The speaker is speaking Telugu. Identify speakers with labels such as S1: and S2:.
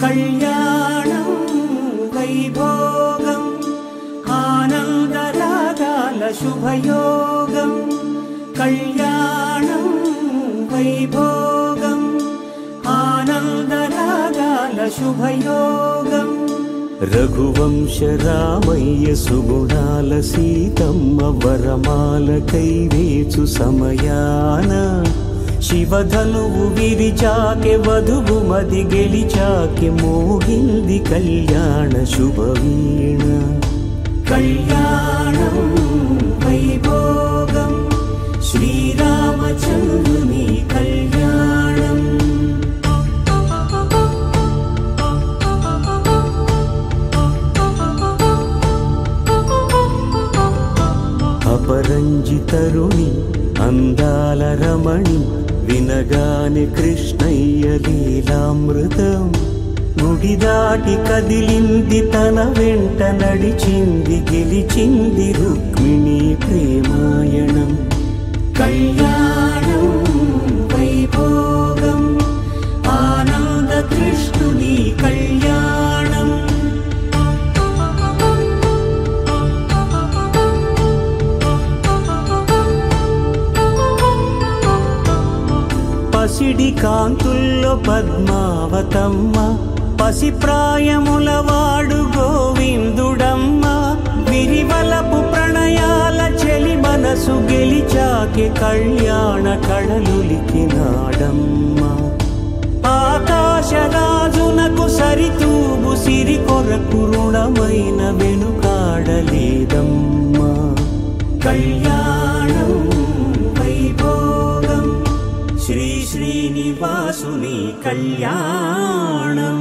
S1: కళ్యాణం వైభోగం ఆనందరాగాల శుభయోగం కళ్యాణం వైభోగం ఆనందరాగాల శుభయోగం రఘువంశ రామయ్య సుగుణాల సీతమ్మ వరమాల కైవేచు సమయాన శివధనువు విరిచాకె వధువు మది గెలిచాకె మోగింది కళ్యాణ శుభవీణ కళ్యాణం వైభోగం శ్రీరామచంద్రుని కళ్యాణం అపరంజి తరుణి అందాల రమణి వినగానే కృష్ణయ్య లీలామృతం గుడి దాటి కదిలింది తన వెంట నడిచింది గెలిచింది రుక్మిణి ప్రేమాయణం కళ్యాణం వైభోగం ఆనంద కృష్ణుని కళ్యాణం పసిడి కాంతుల్లో పద్మావతమ్మ పసిప్రాయముల వాడు గోవిందుడమ్మ విరివలపు ప్రణయాల చెలి మనసు గెలిచాకె కళ్యాణ కళలులికినాడమ్మ ఆకాశరాజునకు సరితూగు సిరి కొరకు రుణమైన వెనుకాడలేదమ్మ కళ్యాణం వైభోగం శ్రీ శ్రీనివాసుని కళ్యాణం